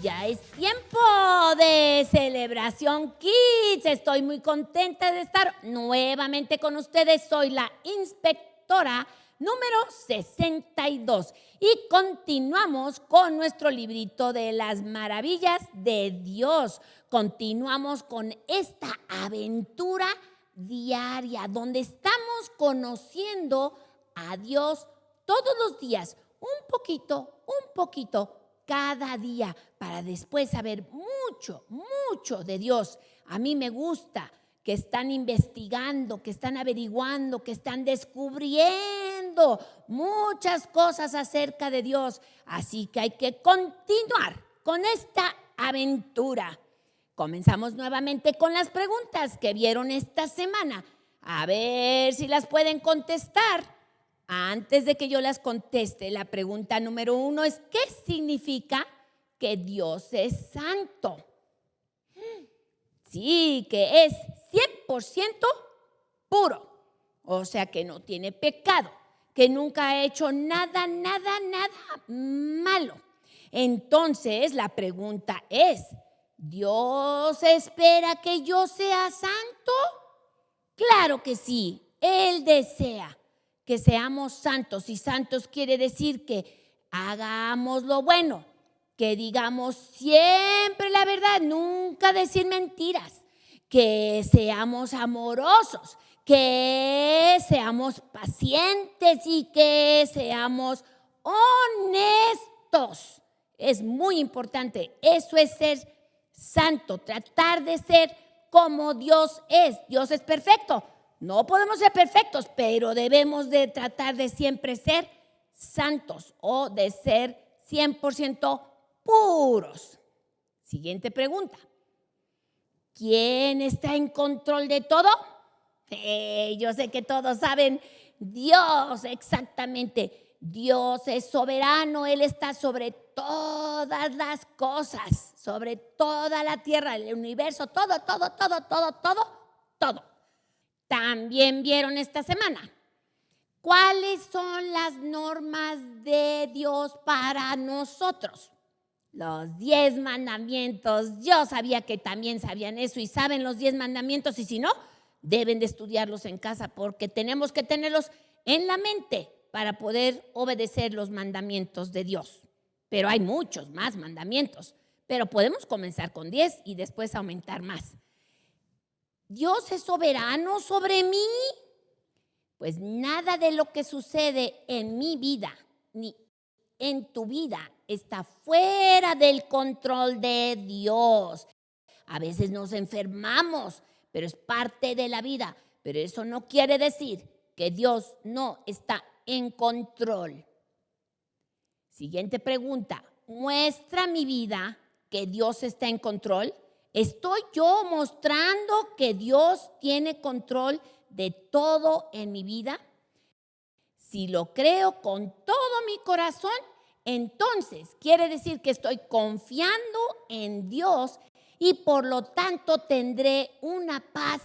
Ya es tiempo de celebración Kids. Estoy muy contenta de estar nuevamente con ustedes. Soy la inspectora número 62 y continuamos con nuestro librito de las maravillas de Dios. Continuamos con esta aventura diaria donde estamos conociendo a Dios todos los días, un poquito cada día, para después saber mucho de Dios. A mí me gusta que están investigando, que están averiguando, que están descubriendo muchas cosas acerca de Dios. Así que hay que continuar con esta aventura. Comenzamos nuevamente con las preguntas que vieron esta semana. A ver si las pueden contestar. Antes de que yo las conteste, la pregunta número 1 es: ¿qué significa que Dios es santo? Sí, que es 100% puro, o sea que no tiene pecado, que nunca ha hecho nada malo. Entonces la pregunta es: ¿Dios espera que yo sea santo? Claro que sí, Él desea que seamos santos, y santos quiere decir que hagamos lo bueno, que digamos siempre la verdad, nunca decir mentiras, que seamos amorosos, que seamos pacientes y que seamos honestos. Es muy importante, eso es ser santo, tratar de ser como Dios es. Dios es perfecto. No podemos ser perfectos, pero debemos de tratar de siempre ser santos o de ser 100% puros. Siguiente pregunta. ¿Quién está en control de todo? Yo sé que todos saben, Dios, exactamente. Dios es soberano, Él está sobre todas las cosas, sobre toda la tierra, el universo, todo. También vieron esta semana cuáles son las normas de Dios para nosotros. Los 10 mandamientos. Yo sabía que también sabían eso y saben los 10 mandamientos, y si no, deben de estudiarlos en casa porque tenemos que tenerlos en la mente para poder obedecer los mandamientos de Dios. Pero hay muchos más mandamientos, pero podemos comenzar con 10 y después aumentar más. ¿Dios es soberano sobre mí? Pues nada de lo que sucede en mi vida ni en tu vida está fuera del control de Dios. A veces nos enfermamos, pero es parte de la vida. Pero eso no quiere decir que Dios no está en control. Siguiente pregunta. ¿Muestra mi vida que Dios está en control? ¿Estoy yo mostrando que Dios tiene control de todo en mi vida? Si lo creo con todo mi corazón, entonces quiere decir que estoy confiando en Dios y por lo tanto tendré una paz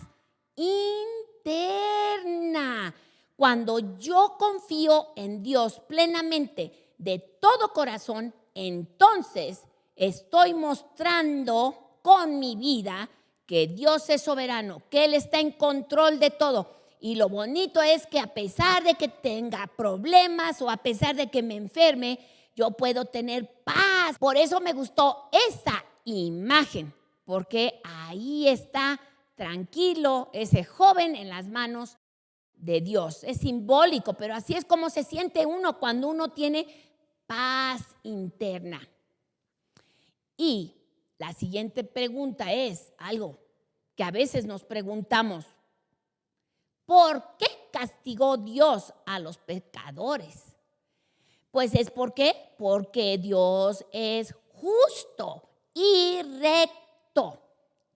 interna. Cuando yo confío en Dios plenamente de todo corazón, entonces estoy mostrando con mi vida que Dios es soberano, que Él está en control de todo. Y lo bonito es que a pesar de que tenga problemas o a pesar de que me enferme, yo puedo tener paz. Por eso me gustó esa imagen, porque ahí está tranquilo ese joven en las manos de Dios. Es simbólico, pero así es como se siente uno cuando uno tiene paz interna. Y la siguiente pregunta es algo que a veces nos preguntamos: ¿por qué castigó Dios a los pecadores? Pues es porque Dios es justo y recto.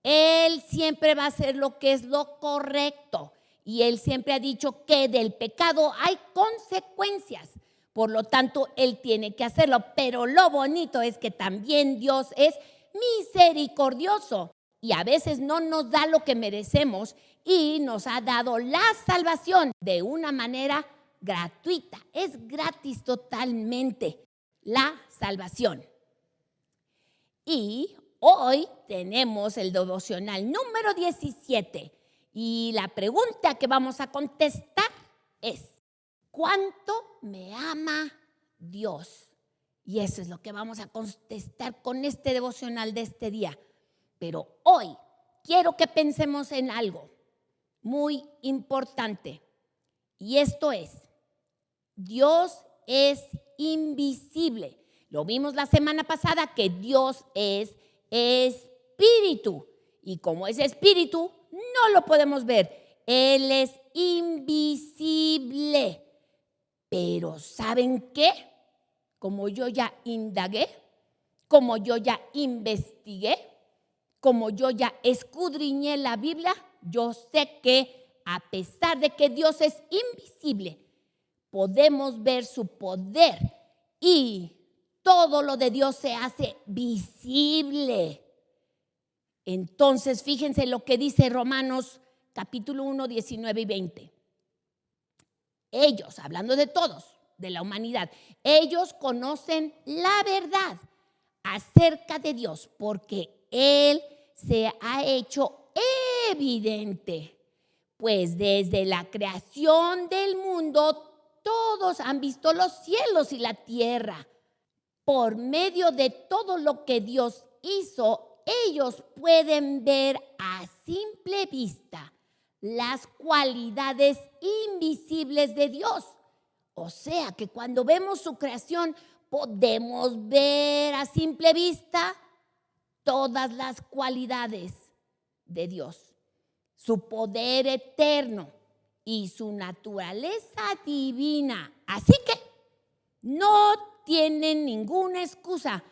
Él siempre va a hacer lo que es lo correcto y Él siempre ha dicho que del pecado hay consecuencias. Por lo tanto, Él tiene que hacerlo. Pero lo bonito es que también Dios es misericordioso y a veces no nos da lo que merecemos y nos ha dado la salvación de una manera gratuita. Es gratis totalmente la salvación. Y hoy tenemos el devocional número 17. Y la pregunta que vamos a contestar es: ¿cuánto me ama Dios? Y eso es lo que vamos a contestar con este devocional de este día. Pero hoy quiero que pensemos en algo muy importante. Y esto es: Dios es invisible. Lo vimos la semana pasada que Dios es espíritu. Y como es espíritu, no lo podemos ver. Él es invisible. Pero ¿saben qué? Como yo ya indagué, como yo ya investigué, como yo ya escudriñé la Biblia, yo sé que a pesar de que Dios es invisible, podemos ver su poder y todo lo de Dios se hace visible. Entonces, fíjense lo que dice Romanos capítulo 1, 19 y 20. Ellos, hablando de todos, de la humanidad, ellos conocen la verdad acerca de Dios porque Él se ha hecho evidente. Pues desde la creación del mundo, todos han visto los cielos y la tierra. Por medio de todo lo que Dios hizo, ellos pueden ver a simple vista las cualidades invisibles de Dios. O sea que cuando vemos su creación, podemos ver a simple vista todas las cualidades de Dios, su poder eterno y su naturaleza divina. Así que no tienen ninguna excusa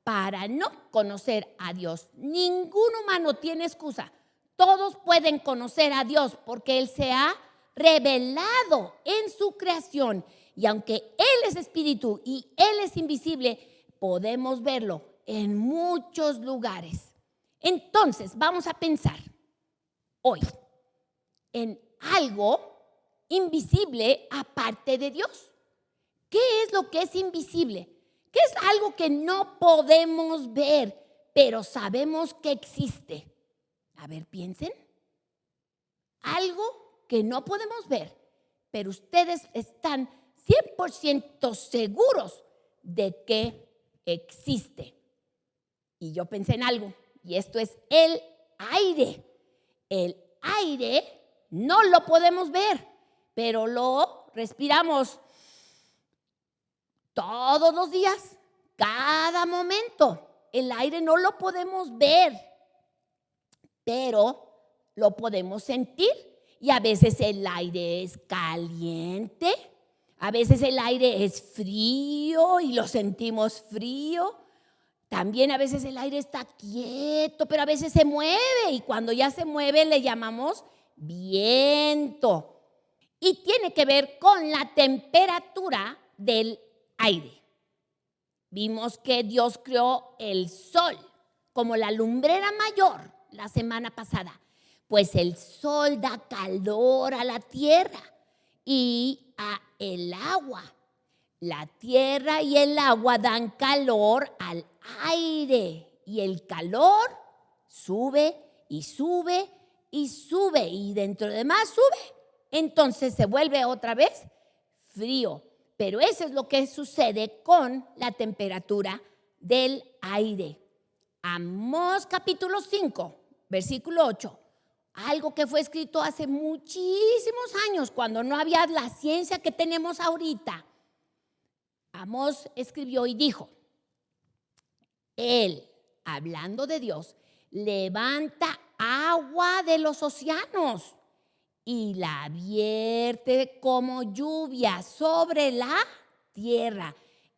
para no conocer a Dios. Ningún humano tiene excusa. Todos pueden conocer a Dios porque Él se ha revelado en su creación. Y aunque Él es espíritu y Él es invisible, podemos verlo en muchos lugares. Entonces, vamos a pensar hoy en algo invisible aparte de Dios. ¿Qué es lo que es invisible? ¿Qué es algo que no podemos ver, pero sabemos que existe? A ver, piensen. Algo que no podemos ver, pero ustedes están 100% seguros de que existe. Y yo pensé en algo, y esto es el aire. El aire no lo podemos ver, pero lo respiramos todos los días, cada momento. El aire no lo podemos ver, pero lo podemos sentir. Y a veces el aire es caliente, a veces el aire es frío y lo sentimos frío. También a veces el aire está quieto, pero a veces se mueve y cuando ya se mueve le llamamos viento. Y tiene que ver con la temperatura del aire. Vimos que Dios creó el sol como la lumbrera mayor la semana pasada. Pues el sol da calor a la tierra y a el agua. La tierra y el agua dan calor al aire y el calor sube y sube y sube y dentro de más sube. Entonces se vuelve otra vez frío. Pero eso es lo que sucede con la temperatura del aire. Amós capítulo 5, versículo 8. Algo que fue escrito hace muchísimos años, cuando no había la ciencia que tenemos ahorita. Amós escribió y dijo: Él, hablando de Dios, levanta agua de los océanos y la vierte como lluvia sobre la tierra.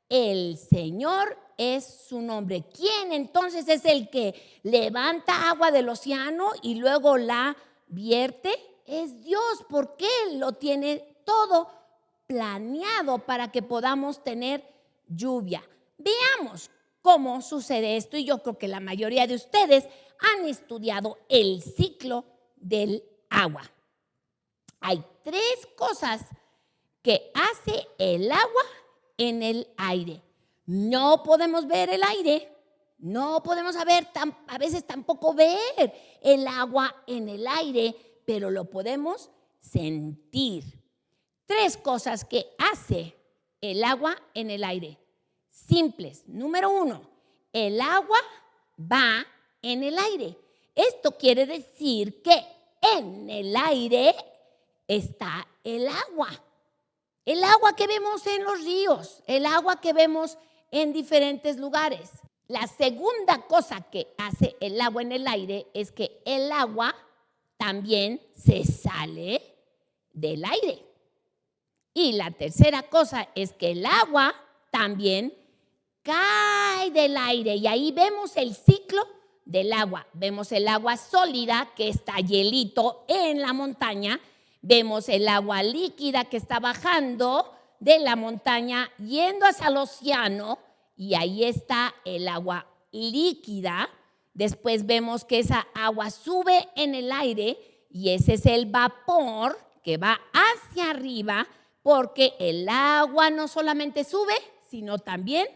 El Señor es su nombre. ¿Quién entonces es el que levanta agua del océano y luego la vierte? Es Dios, porque Él lo tiene todo planeado para que podamos tener lluvia. Veamos cómo sucede esto, y yo creo que la mayoría de ustedes han estudiado el ciclo del agua. Hay 3 cosas que hace el agua en el aire. No podemos ver el aire, No podemos a veces tampoco ver el agua en el aire, pero lo podemos sentir. 3 cosas que hace el agua en el aire. Simples. Número 1, el agua va en el aire. Esto quiere decir que en el aire está el agua. El agua que vemos en los ríos, el agua que vemos en diferentes lugares. La segunda cosa que hace el agua en el aire es que el agua también se sale del aire. Y la tercera cosa es que el agua también cae del aire. Y ahí vemos el ciclo del agua. Vemos el agua sólida que está hielito en la montaña. Vemos el agua líquida que está bajando de la montaña yendo hacia el océano. Y ahí está el agua líquida. Después vemos que esa agua sube en el aire y ese es el vapor que va hacia arriba, porque el agua no solamente sube, sino también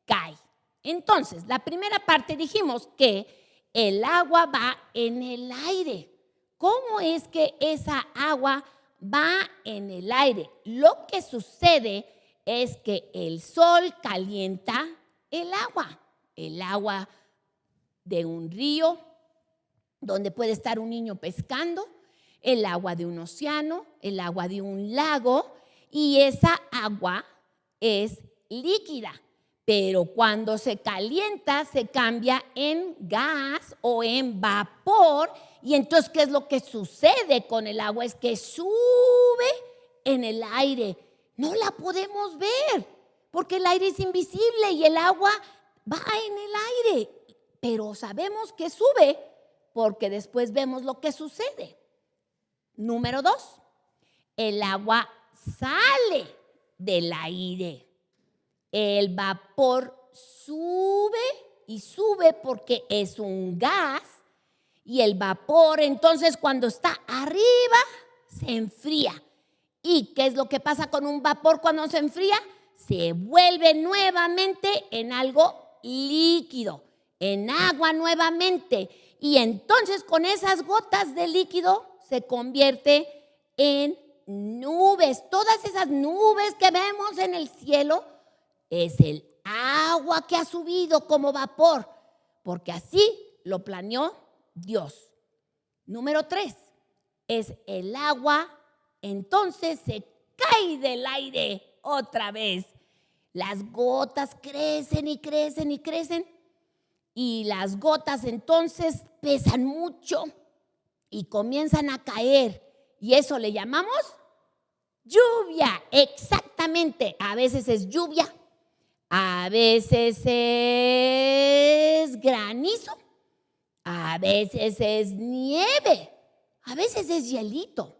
cae. Entonces, la primera parte dijimos que el agua va en el aire. ¿Cómo es que esa agua va en el aire? Lo que sucede es que el sol calienta el agua de un río donde puede estar un niño pescando, el agua de un océano, el agua de un lago, y esa agua es líquida. Pero cuando se calienta se cambia en gas o en vapor. Y entonces, ¿qué es lo que sucede con el agua? Es que sube en el aire. No la podemos ver porque el aire es invisible y el agua va en el aire. Pero sabemos que sube porque después vemos lo que sucede. Número 2, el agua sale del aire. El vapor sube y sube porque es un gas, y el vapor entonces cuando está arriba se enfría. ¿Y qué es lo que pasa con un vapor cuando se enfría? Se vuelve nuevamente en algo líquido, en agua nuevamente, y entonces con esas gotas de líquido se convierte en nubes. Todas esas nubes que vemos en el cielo es el agua que ha subido como vapor, porque así lo planeó Dios. Número 3, es el agua, entonces se cae del aire otra vez. Las gotas crecen y crecen y crecen, y las gotas entonces pesan mucho y comienzan a caer, y eso le llamamos lluvia. Exactamente, a veces es lluvia, a veces es granizo, a veces es nieve, a veces es hielito,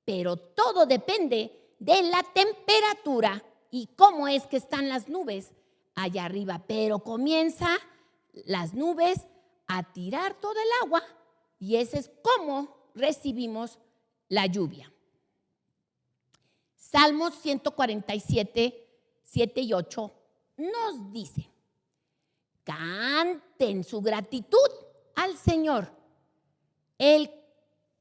pero todo depende de la temperatura y cómo es que están las nubes allá arriba. Pero comienza las nubes a tirar todo el agua y ese es cómo recibimos la lluvia. Salmos 147, 7 y 8 nos dice: canten su gratitud al Señor. Él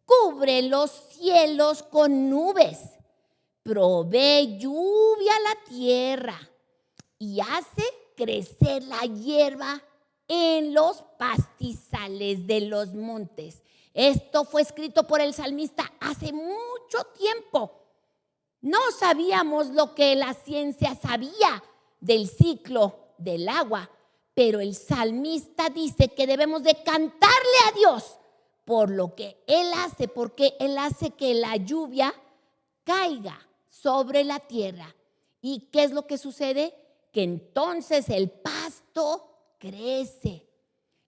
cubre los cielos con nubes, provee lluvia a la tierra y hace crecer la hierba en los pastizales de los montes. Esto fue escrito por el salmista hace mucho tiempo. No sabíamos lo que la ciencia sabía del ciclo del agua, pero el salmista dice que debemos de cantarle a Dios por lo que Él hace, porque Él hace que la lluvia caiga sobre la tierra. ¿Y qué es lo que sucede? Que entonces el pasto crece,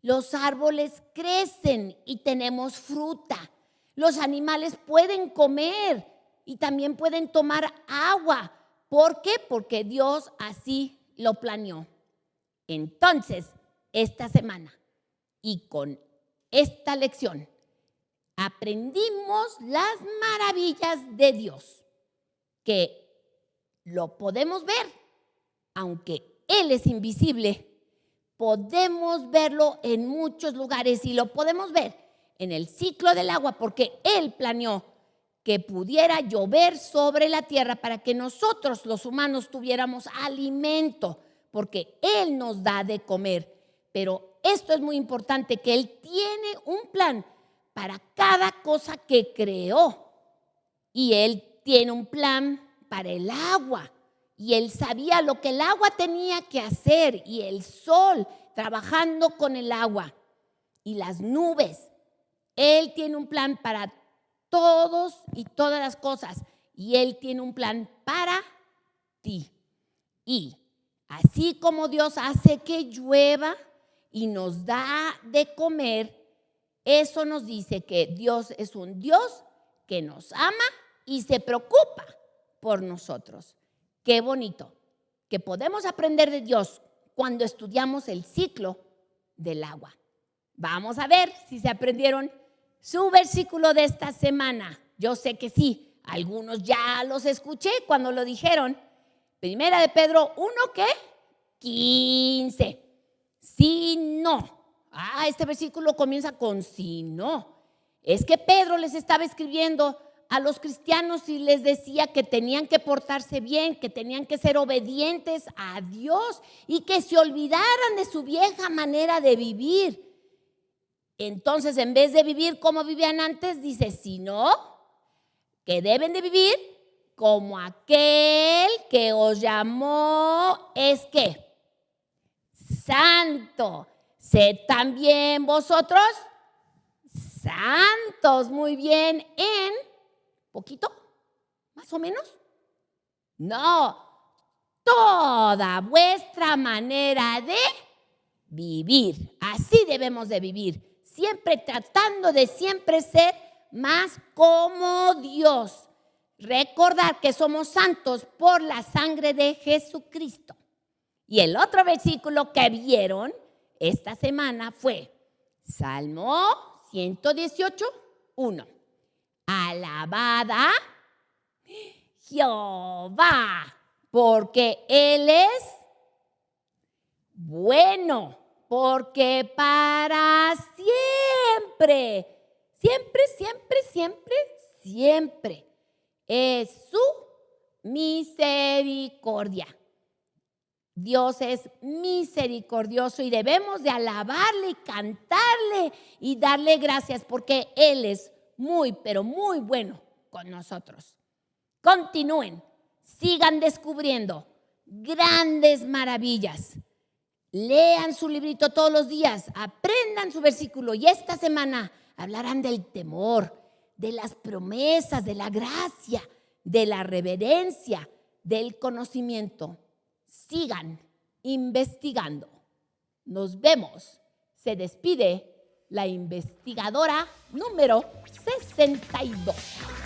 los árboles crecen y tenemos fruta. Los animales pueden comer y también pueden tomar agua. ¿Por qué? Porque Dios así lo planeó. Entonces, esta semana y con esta lección aprendimos las maravillas de Dios, que lo podemos ver, aunque Él es invisible, podemos verlo en muchos lugares y lo podemos ver en el ciclo del agua porque Él planeó que pudiera llover sobre la tierra para que nosotros los humanos tuviéramos alimento, porque Él nos da de comer. Pero esto es muy importante, que Él tiene un plan para cada cosa que creó. Y Él tiene un plan para el agua. Y Él sabía lo que el agua tenía que hacer. Y el sol trabajando con el agua. Y las nubes. Él tiene un plan para todos y todas las cosas. Y Él tiene un plan para ti. Y así como Dios hace que llueva y nos da de comer, eso nos dice que Dios es un Dios que nos ama y se preocupa por nosotros. Qué bonito que podemos aprender de Dios cuando estudiamos el ciclo del agua. Vamos a ver si se aprendieron su versículo de esta semana. Yo sé que sí, algunos ya los escuché cuando lo dijeron. Primera de Pedro 1, ¿qué? 15. Si no. Este versículo comienza con si no. Es que Pedro les estaba escribiendo a los cristianos y les decía que tenían que portarse bien, que tenían que ser obedientes a Dios y que se olvidaran de su vieja manera de vivir. Entonces, en vez de vivir como vivían antes, dice, sino que deben de vivir como aquel que os llamó es que santo. Sed también vosotros santos. Muy bien. En poquito, más o menos. No, toda vuestra manera de vivir. Así debemos de vivir. Siempre tratando de siempre ser más como Dios. Recordar que somos santos por la sangre de Jesucristo. Y el otro versículo que vieron esta semana fue Salmo 118, 1. Alabad a Jehová, porque Él es bueno, porque para siempre, siempre es su misericordia. Dios es misericordioso y debemos de alabarle y cantarle y darle gracias porque Él es muy, pero muy bueno con nosotros. Continúen, sigan descubriendo grandes maravillas. Lean su librito todos los días, aprendan su versículo y esta semana hablarán del temor, de las promesas, de la gracia, de la reverencia, del conocimiento. Sigan investigando. Nos vemos. Se despide la investigadora número 62.